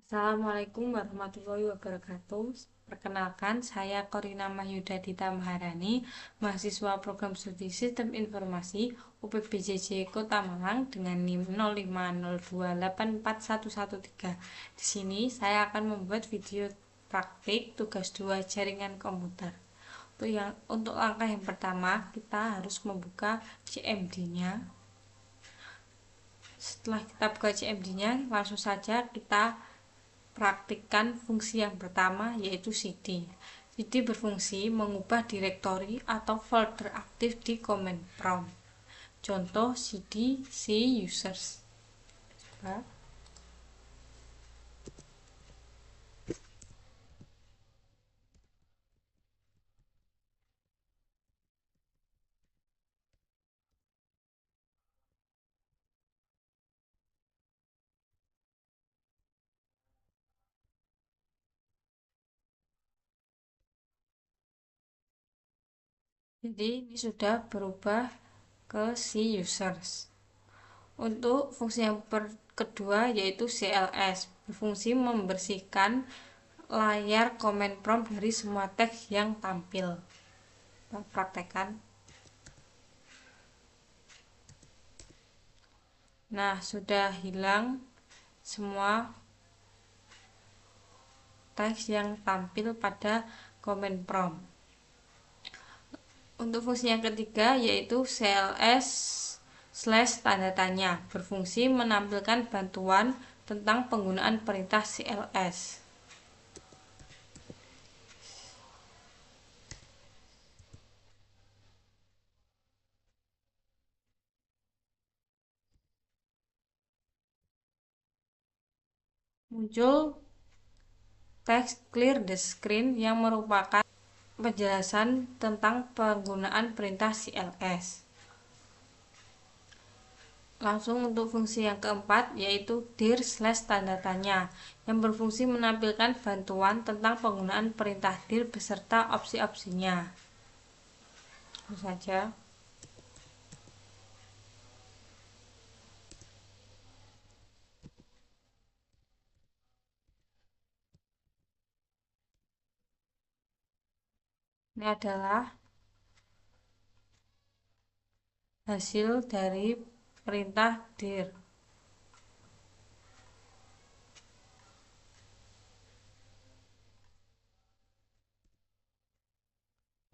Assalamualaikum warahmatullahi wabarakatuh. Perkenalkan, saya Korina Mahyuda Dita Maharani, mahasiswa Program Studi Sistem Informasi UPBJJ Kota Malang dengan NIM 0502841113. Di sini saya akan membuat video praktik tugas 2 jaringan komputer. Untuk langkah yang pertama, kita harus membuka CMD-nya. Setelah kita buka CMD-nya, langsung saja kita praktikkan fungsi yang pertama, yaitu cd. cd berfungsi mengubah direktori atau folder aktif di command prompt. Contoh cd users. Coba. Jadi ini sudah berubah ke users. Untuk fungsi yang kedua yaitu cls, berfungsi membersihkan layar command prompt dari semua teks yang tampil. Kita praktekkan. Nah, sudah hilang semua teks yang tampil pada command prompt. Untuk fungsi yang ketiga yaitu cls/tanda tanya, berfungsi menampilkan bantuan tentang penggunaan perintah cls. Muncul teks clear the screen yang merupakan penjelasan tentang penggunaan perintah cls. Langsung untuk fungsi yang keempat yaitu dir/tanda tanya yang berfungsi menampilkan bantuan tentang penggunaan perintah dir beserta opsi-opsinya. Itu saja. Ini adalah hasil dari perintah dir.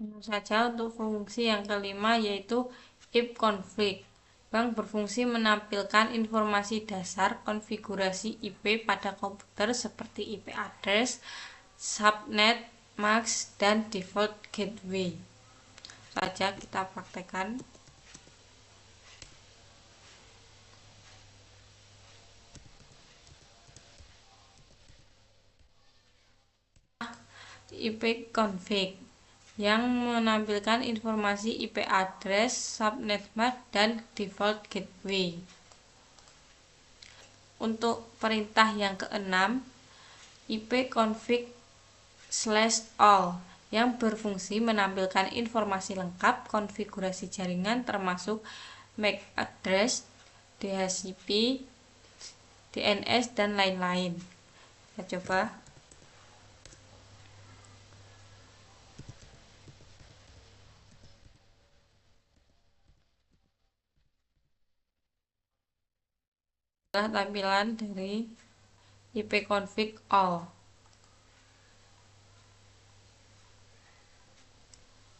Tentu saja untuk fungsi yang kelima yaitu if config. Bank berfungsi menampilkan informasi dasar konfigurasi IP pada komputer seperti IP address, subnet, MAC, dan default gateway. Saja kita praktekkan. IP config yang menampilkan informasi IP address, subnet MAC, dan default gateway. Untuk perintah yang keenam, IP config/all yang berfungsi menampilkan informasi lengkap konfigurasi jaringan termasuk MAC address, DHCP, DNS, dan lain-lain. Kita coba. Tampilan dari IP config all.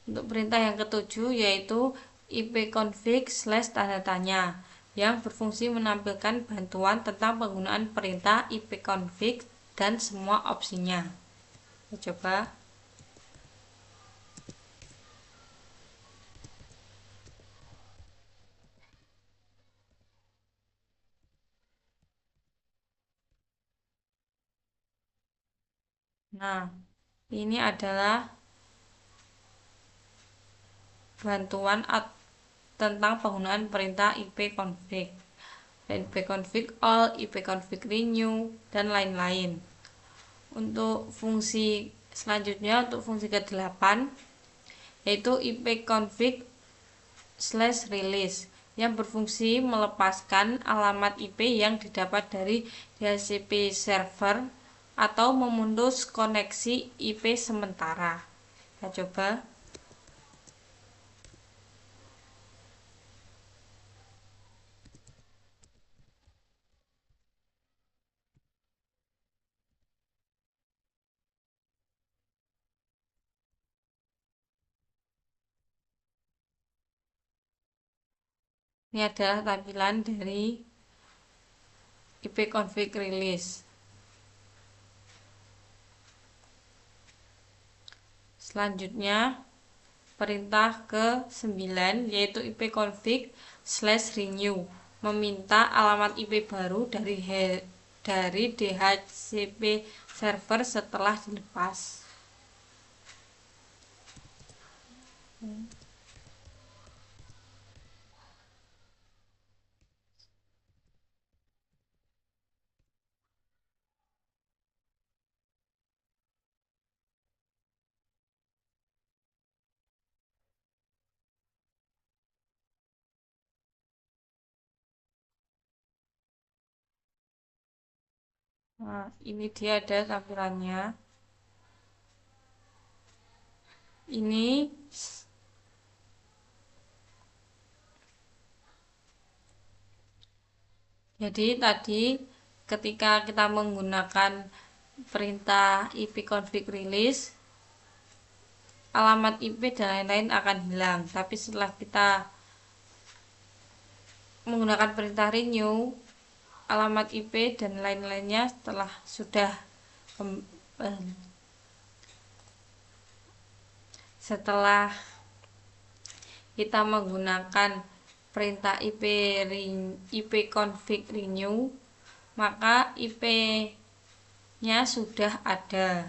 Untuk perintah yang ketujuh yaitu IP config/tanda tanya yang berfungsi menampilkan bantuan tentang penggunaan perintah IP config dan semua opsinya. Kita coba. Nah, ini adalah bantuan tentang penggunaan perintah IP config, IP config all, IP config renew, dan lain-lain. Untuk fungsi selanjutnya, untuk fungsi ke-8 yaitu IP config/release yang berfungsi melepaskan alamat IP yang didapat dari DHCP server atau memutus koneksi IP sementara. Kita coba. Ini adalah tampilan dari ipconfig release. Selanjutnya perintah ke-9 yaitu ipconfig/renew, meminta alamat IP baru dari DHCP server setelah dilepas. Nah, ini dia ada tampilannya. Ini jadi tadi ketika kita menggunakan perintah ipconfig release, alamat IP dan lain-lain akan hilang. Tapi setelah kita menggunakan perintah renew, alamat IP dan lain-lainnya setelah kita menggunakan perintah ipconfig renew, maka IP-nya sudah ada.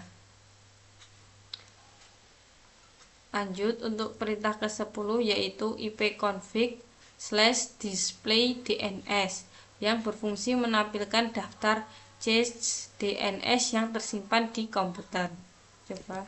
Lanjut untuk perintah ke-10 yaitu ipconfig/displaydns yang berfungsi menampilkan daftar cache DNS yang tersimpan di komputer. Coba.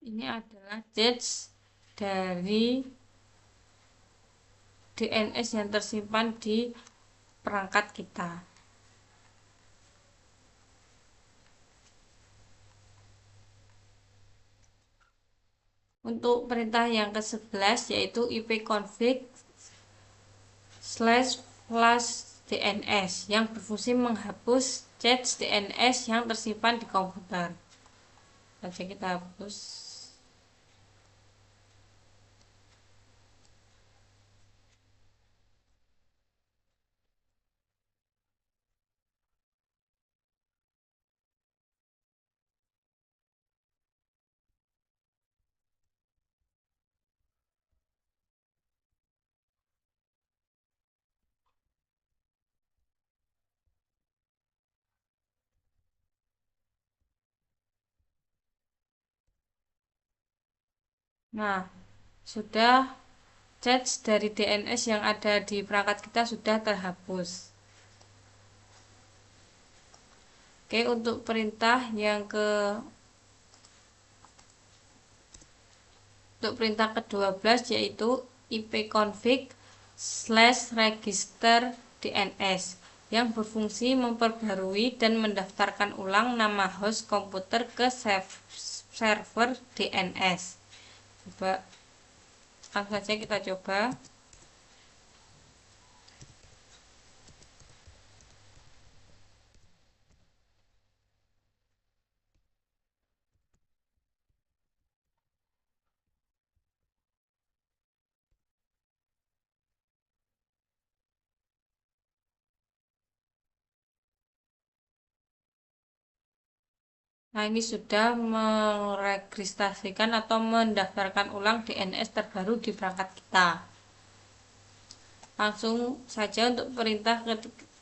Ini adalah cache dari DNS yang tersimpan di perangkat kita. Untuk perintah yang ke-11 yaitu ipconfig/flush/DNS yang berfungsi menghapus cache DNS yang tersimpan di komputer. Saja kita hapus. Nah, sudah cache dari DNS yang ada di perangkat kita sudah terhapus. Oke, untuk perintah ke-12 yaitu ipconfig/register DNS yang berfungsi memperbarui dan mendaftarkan ulang nama host komputer ke server DNS. Coba langsung saja kita coba. Nah, ini sudah meregistrasikan atau mendaftarkan ulang DNS terbaru di perangkat kita. Langsung saja untuk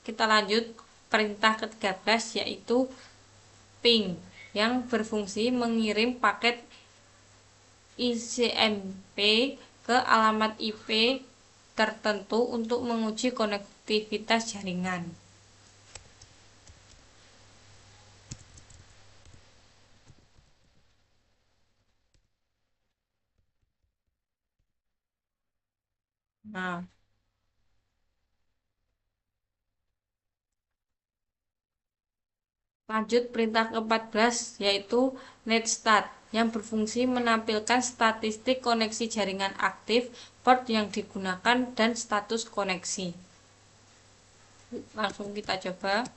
kita lanjut perintah ke-13, yaitu ping, yang berfungsi mengirim paket ICMP ke alamat IP tertentu untuk menguji konektivitas jaringan. Nah, lanjut perintah ke-14, yaitu netstart, yang berfungsi menampilkan statistik koneksi jaringan aktif, port yang digunakan, dan status koneksi. Langsung kita coba.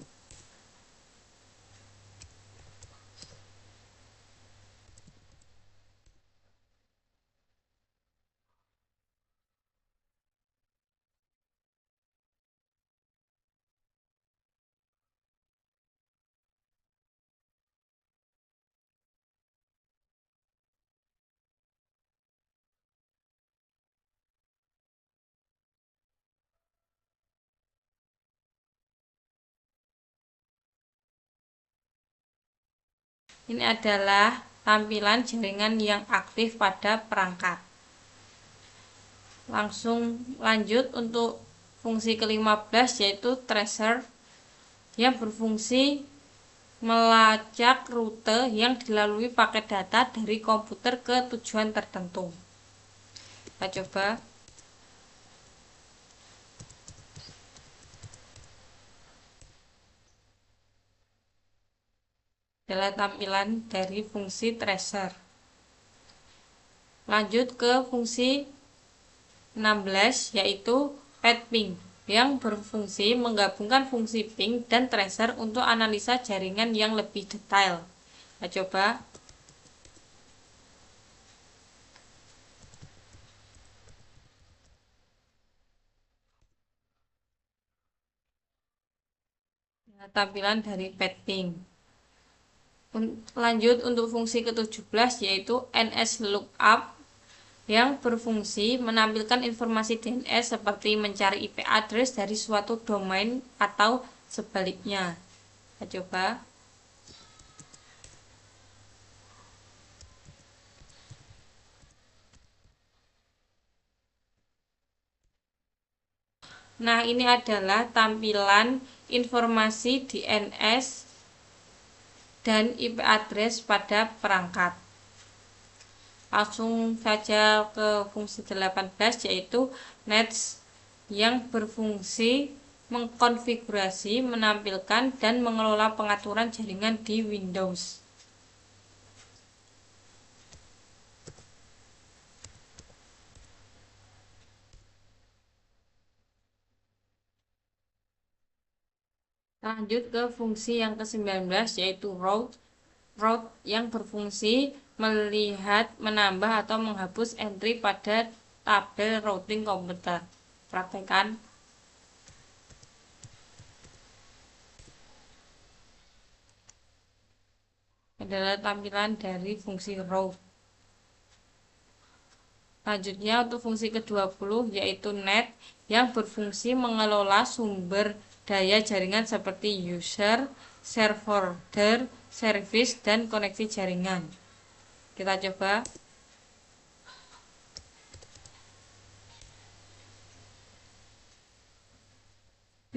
Ini adalah tampilan jaringan yang aktif pada perangkat. Langsung lanjut untuk fungsi ke-15, yaitu tracer, yang berfungsi melacak rute yang dilalui paket data dari komputer ke tujuan tertentu. Kita coba. Adalah tampilan dari fungsi tracer. Lanjut ke fungsi 16, yaitu ping, yang berfungsi menggabungkan fungsi ping dan tracer untuk analisa jaringan yang lebih detail. Kita coba. Tampilan dari ping. Lanjut untuk fungsi ke-17, yaitu NSLOOKUP, yang berfungsi menampilkan informasi DNS seperti mencari IP address dari suatu domain atau sebaliknya. Kita coba. Nah, ini adalah tampilan informasi DNS dan IP address pada perangkat. Langsung saja ke fungsi 18, yaitu nets, yang berfungsi mengkonfigurasi, menampilkan, dan mengelola pengaturan jaringan di Windows. Lanjut ke fungsi yang ke-19, yaitu route, yang berfungsi melihat, menambah, atau menghapus entry pada tabel routing komputer. Praktekkan. Adalah tampilan dari fungsi route. Lanjutnya untuk fungsi ke-20, yaitu net, yang berfungsi mengelola sumber daya jaringan seperti user, server, service, dan koneksi jaringan. Kita coba.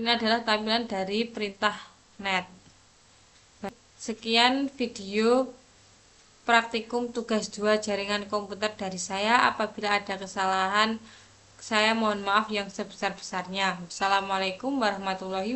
Ini adalah tampilan dari perintah net. Sekian video praktikum tugas 2 jaringan komputer dari saya. Apabila ada kesalahan, saya mohon maaf yang sebesar-besarnya. Wassalamualaikum warahmatullahi wabarakatuh.